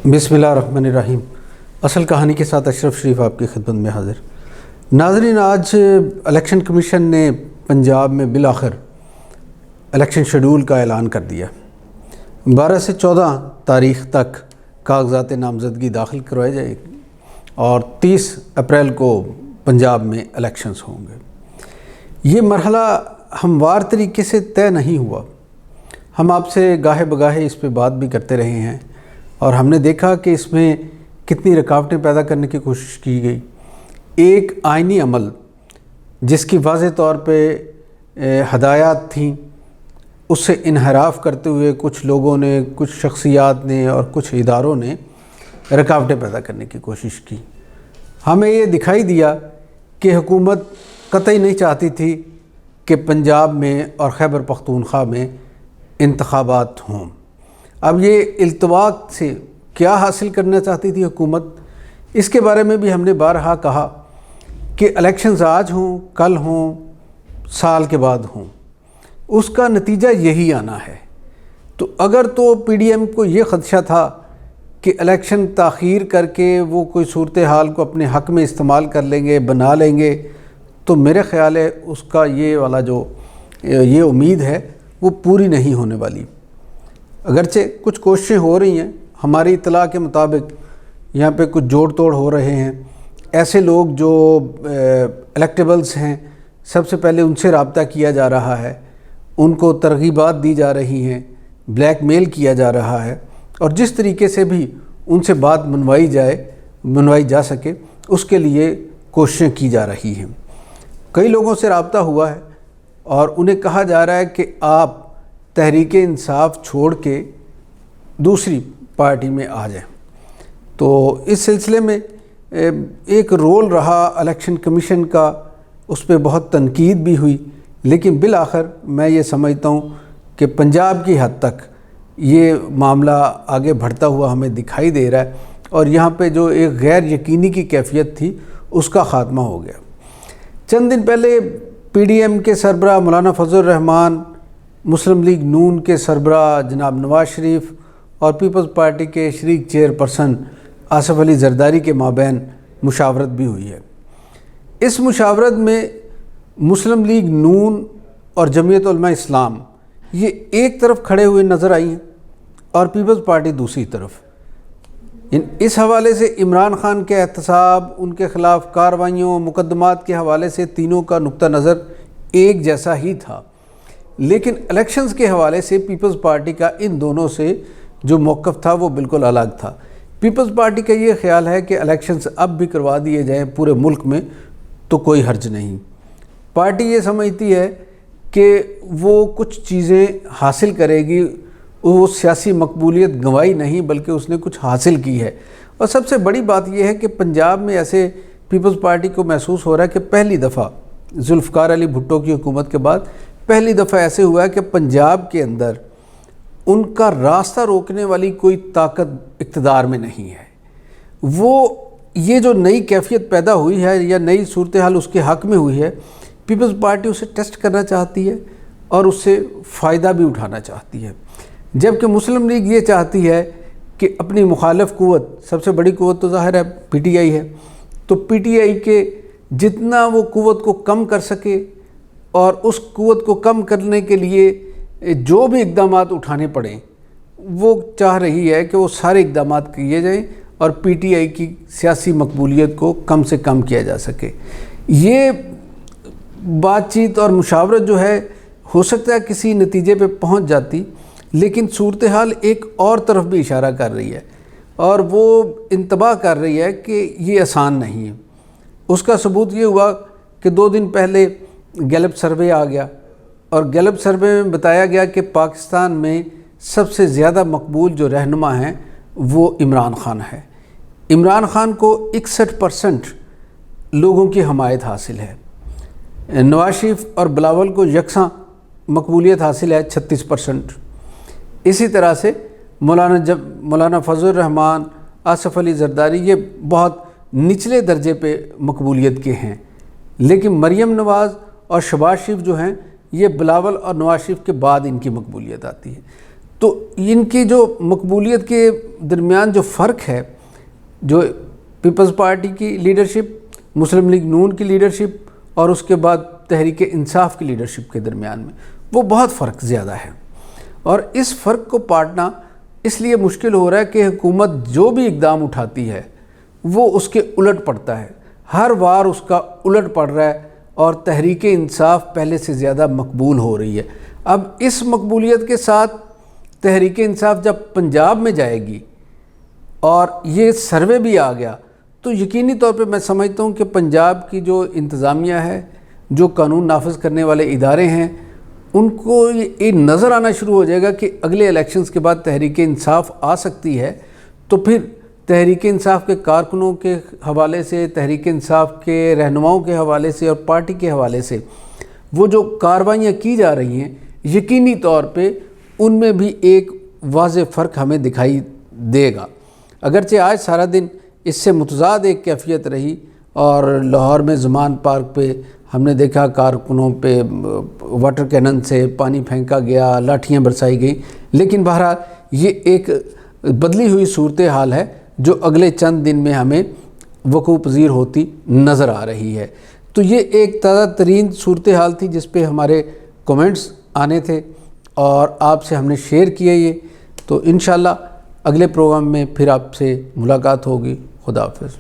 बिस्मिल्लाहिर्रहमानिर्रहीम। असल कहानी के साथ अशरफ शरीफ आपकी खिदमत में हाज़िर। नाज़रीन, आज इलेक्शन कमीशन ने पंजाब में बिलाखिर इलेक्शन शेड्यूल का ऐलान कर दिया। 12 से 14 तारीख़ तक कागज़ात नामज़दगी दाखिल करवाई जाएगी और 30 अप्रैल को पंजाब में इलेक्शंस होंगे। ये मरहला हमवार तरीके से तय नहीं हुआ। हम आपसे गाहे बगाहे इस पे बात भी करते रहे हैं और हमने देखा कि इसमें कितनी रुकावटें पैदा करने की कोशिश की गई। एक आइनी अमल जिसकी वाज़ेह तौर पे हदायत थी, उससे इन्हराफ करते हुए कुछ लोगों ने, कुछ शख्सियात ने और कुछ इदारों ने रुकावटें पैदा करने की कोशिश की। हमें ये दिखाई दिया कि हुकूमत कतई नहीं चाहती थी कि पंजाब में और खैबर पख्तूनख्वा में इंतखाबात हों। अब ये इल्तवाक से क्या हासिल करना चाहती थी हुकूमत, इसके बारे में भी हमने बारहा कहा कि इलेक्शंस आज हों, कल हों, साल के बाद हों, उसका नतीजा यही आना है। तो अगर तो पीडीएम को ये ख़दशा था कि इलेक्शन ताख़ीर करके वो कोई सूरत हाल को अपने हक़ में इस्तेमाल कर लेंगे, बना लेंगे, तो मेरे ख़्याल है उसका ये वाला जो ये उम्मीद है वो पूरी नहीं होने वाली। अगरचे कुछ कोशिशें हो रही हैं, हमारी इत्तला के मुताबिक यहाँ पे कुछ जोड़ तोड़ हो रहे हैं। ऐसे लोग जो इलेक्टेबल्स हैं, सबसे पहले उनसे रब्ता किया जा रहा है, उनको तरगीबात दी जा रही हैं, ब्लैकमेल किया जा रहा है और जिस तरीके से भी उनसे बात मनवाई जा सके उसके लिए कोशिशें की जा रही हैं। कई लोगों से रब्ता हुआ है और उन्हें कहा जा रहा है कि आप तहरीक इंसाफ छोड़ के दूसरी पार्टी में आ जाएं। तो इस सिलसिले में एक रोल रहा इलेक्शन कमीशन का, उस पर बहुत तनकीद भी हुई, लेकिन बिल आखिर मैं ये समझता हूँ कि पंजाब की हद तक ये मामला आगे बढ़ता हुआ हमें दिखाई दे रहा है और यहाँ पे जो एक गैर यकीनी की कैफियत थी उसका ख़ात्मा हो गया। चंद दिन पहले पीडीएम के सरबराह मौलाना फजल रहमान, मुस्लिम लीग नून के सरबराह जनाब नवाज शरीफ और पीपल्स पार्टी के शरीक चेयरपर्सन आसिफ अली जरदारी के माबैन मुशावरत भी हुई है। इस मुशावरत में मुस्लिम लीग नून और जमीयत उलमा इस्लाम ये एक तरफ खड़े हुए नज़र आई हैं और पीपल्स पार्टी दूसरी तरफ। इस हवाले से इमरान खान के एहतसाब, उनके ख़िलाफ़ कार्रवाइयों, मुकदमात के हवाले से तीनों का नुक्ता नज़र एक जैसा ही था, लेकिन इलेक्शंस के हवाले से पीपल्स पार्टी का इन दोनों से जो मौक़िफ़ था वो बिल्कुल अलग था। पीपल्स पार्टी का ये ख्याल है कि इलेक्शंस अब भी करवा दिए जाएं पूरे मुल्क में तो कोई हर्ज नहीं। पार्टी ये समझती है कि वो कुछ चीज़ें हासिल करेगी, वो सियासी मकबूलियत गंवाई नहीं बल्कि उसने कुछ हासिल की है। और सबसे बड़ी बात यह है कि पंजाब में ऐसे पीपल्स पार्टी को महसूस हो रहा है कि पहली दफ़ा जुल्फ़िकार अली भुट्टो की हुकूमत के बाद पहली दफ़ा ऐसे हुआ है कि पंजाब के अंदर उनका रास्ता रोकने वाली कोई ताकत इक़्तिदार में नहीं है। वो ये जो नई कैफियत पैदा हुई है या नई सूरत हाल उसके हक़ में हुई है, पीपल्स पार्टी उसे टेस्ट करना चाहती है और उससे फ़ायदा भी उठाना चाहती है। जबकि मुस्लिम लीग ये चाहती है कि अपनी मुखालिफ क़ुव्वत, सबसे बड़ी क़ुव्वत तो ज़ाहिर है पीटीआई है, तो पीटीआई के जितना वो क़ुव्वत को कम कर सके और उस क़ुव्वत को कम करने के लिए जो भी इक़दामात उठाने पड़ें वो चाह रही है कि वो सारे इक़दामात किए जाएं और पीटीआई की सियासी मकबूलियत को कम से कम किया जा सके। ये बातचीत और मुशावरत जो है हो सकता है किसी नतीजे पे पहुंच जाती, लेकिन सूरत हाल एक और तरफ भी इशारा कर रही है और वो इंतबाह कर रही है कि ये आसान नहीं है। उसका सबूत ये हुआ कि 2 दिन पहले गैलप सर्वे आ गया और गैलप सर्वे में बताया गया कि पाकिस्तान में सबसे ज़्यादा मकबूल जो रहनुमा हैं वो इमरान खान है। इमरान खान को 61% लोगों की हमायत हासिल है। नवाज शरीफ और बिलावल को यकसां मकबूलियत हासिल है 36%। इसी तरह से मौलाना फजल रहमान, आसिफ अली जरदारी ये बहुत निचले दर्जे पे मकबूलियत के हैं, लेकिन मरीम नवाज़ और शहबाज शरीफ जो हैं ये बिलावल और नवाज शरीफ के बाद इनकी मकबूलियत आती है। تو ان کی جو مقبولیت کے درمیان جو فرق ہے، جو پیپلز پارٹی کی لیڈرشپ، مسلم لیگ نون کی لیڈرشپ اور اس کے بعد تحریک انصاف کی لیڈرشپ کے درمیان میں، وہ بہت فرق زیادہ ہے، اور اس فرق کو پاٹنا اس لیے مشکل ہو رہا ہے کہ حکومت جو بھی اقدام اٹھاتی ہے وہ اس کے الٹ پڑتا ہے، ہر بار اس کا الٹ پڑ رہا ہے، اور تحریک انصاف پہلے سے زیادہ مقبول ہو رہی ہے۔ اب اس مقبولیت کے ساتھ تحریک انصاف جب پنجاب میں جائے گی اور یہ سروے بھی آ گیا، تو یقینی طور پہ میں سمجھتا ہوں کہ پنجاب کی جو انتظامیہ ہے، جو قانون نافذ کرنے والے ادارے ہیں، ان کو یہ نظر آنا شروع ہو جائے گا کہ اگلے الیکشنز کے بعد تحریک انصاف آ سکتی ہے، تو پھر تحریک انصاف کے کارکنوں کے حوالے سے، تحریک انصاف کے رہنماؤں کے حوالے سے اور پارٹی کے حوالے سے وہ جو کارروائیاں کی جا رہی ہیں، یقینی طور پہ ان میں بھی ایک واضح فرق ہمیں دکھائی دے گا۔ اگرچہ آج سارا دن اس سے متضاد ایک کیفیت رہی، اور لاہور میں زمان پارک پہ ہم نے دیکھا کارکنوں پہ واٹر کینن سے پانی پھینکا گیا، لاٹھیاں برسائی گئیں، لیکن بہرحال یہ ایک بدلی ہوئی صورتحال ہے جو اگلے چند دن میں ہمیں وقوع پذیر ہوتی نظر آ رہی ہے۔ تو یہ ایک تازہ ترین صورتحال تھی جس پہ ہمارے کومنٹس آنے تھے، اور آپ سے ہم نے شیئر کیا یہ۔ تو انشاءاللہ اگلے پروگرام میں پھر آپ سے ملاقات ہوگی۔ خدا حافظ۔